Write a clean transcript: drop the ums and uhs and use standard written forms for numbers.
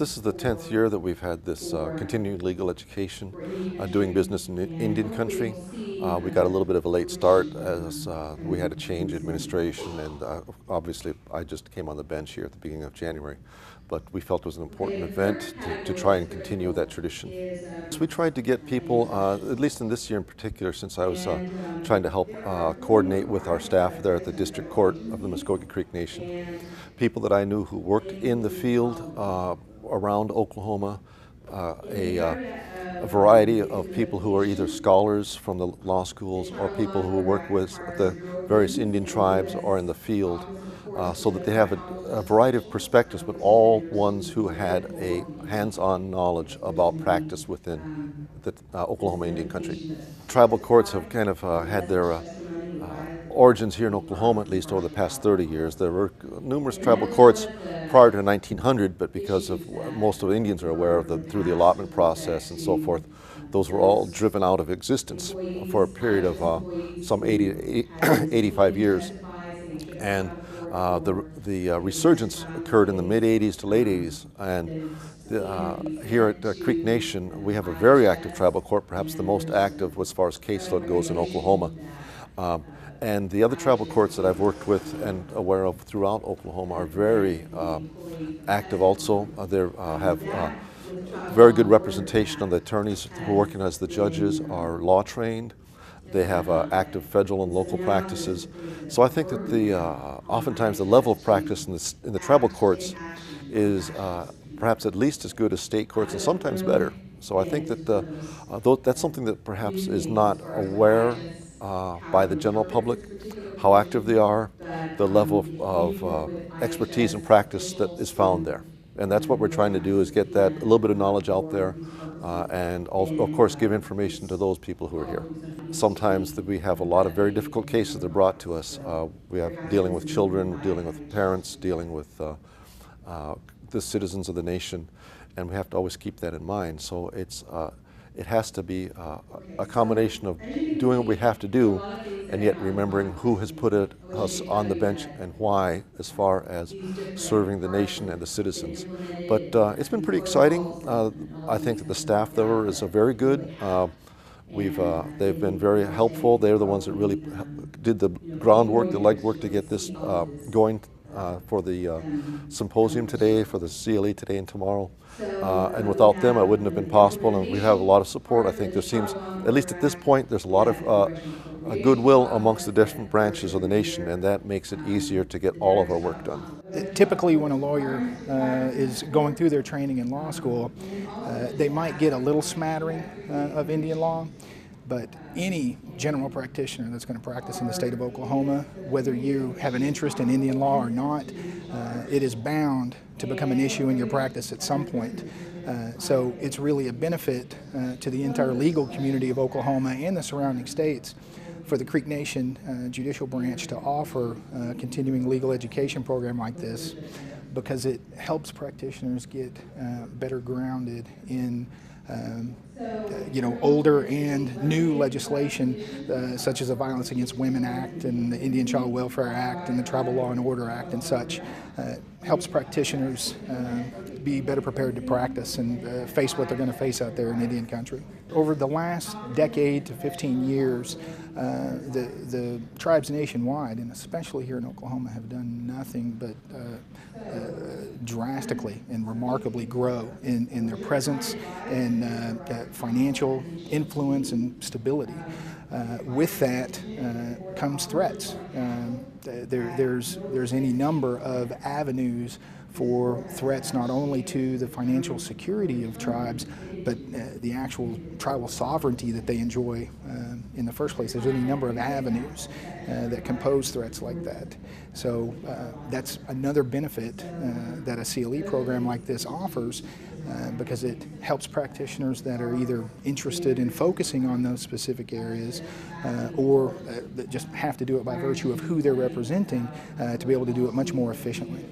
This is the 10th year that we've had this continuing legal education, doing business in Indian country. We got a little bit of a late start as we had a change in administration, and obviously I just came on the bench here at the beginning of January. But we felt it was an important event to try and continue that tradition. So we tried to get people, at least in this year in particular, since I was trying to help coordinate with our staff there at the District Court of the Muskogee Creek Nation, people that I knew who worked in the field around Oklahoma, a variety of people who are either scholars from the law schools or people who work with the various Indian tribes or in the field, so that they have a variety of perspectives, but all ones who had a hands-on knowledge about practice within the Oklahoma Indian country. Tribal courts have kind of had their origins here in Oklahoma, at least over the past 30 years. There were numerous tribal courts prior to 1900, but because of most of the Indians are aware of them through the allotment process and so forth, those were all driven out of existence for a period of some 80 to 85 years. And the resurgence occurred in the mid-'80s to late '80s, and here at Creek Nation we have a very active tribal court, perhaps the most active as far as caseload goes in Oklahoma. And the other tribal courts that I've worked with and aware of throughout Oklahoma are very active also. They have very good representation on the attorneys who are working as the judges are law trained. They have active federal and local practices. So I think that oftentimes the level of practice in the tribal courts is perhaps at least as good as state courts and sometimes better. So I think that that's something that perhaps is not aware by the general public, how active they are, the level of expertise and practice that is found there. And that's what we're trying to do, is get that a little bit of knowledge out there and also, of course, give information to those people who are here. Sometimes we have a lot of very difficult cases that are brought to us. We have dealing with children, dealing with parents, dealing with the citizens of the nation, and we have to always keep that in mind. So it has to be a combination of doing what we have to do and yet remembering who has put us on the bench and why, as far as serving the nation and the citizens. But it's been pretty exciting. I think that the staff there is very good. They've been very helpful. They're the ones that really did the groundwork, the legwork to get this going for the symposium today, for the CLE today and tomorrow. And without them, it wouldn't have been possible, and we have a lot of support. I think there seems, at least at this point, there's a lot of goodwill amongst the different branches of the nation, and that makes it easier to get all of our work done. Typically, when a lawyer is going through their training in law school, they might get a little smattering of Indian law, but any general practitioner that's going to practice in the state of Oklahoma, whether you have an interest in Indian law or not, it is bound to become an issue in your practice at some point. So it's really a benefit to the entire legal community of Oklahoma and the surrounding states for the Creek Nation judicial branch to offer a continuing legal education program like this, because it helps practitioners get better grounded in older and new legislation, such as the Violence Against Women Act and the Indian Child Welfare Act and the Tribal Law and Order Act and such. Helps practitioners be better prepared to practice and face what they're going to face out there in Indian country. Over the last decade to 15 years, the tribes nationwide, and especially here in Oklahoma, have done nothing but drastically and remarkably grow in their presence and financial influence and stability. With that comes threats. There's any number of avenues for threats, not only to the financial security of tribes, but the actual tribal sovereignty that they enjoy in the first place. There's any number of avenues that can pose threats like that. So that's another benefit that a CLE program like this offers, because it helps practitioners that are either interested in focusing on those specific areas or that just have to do it by virtue of who they're representing to be able to do it much more efficiently.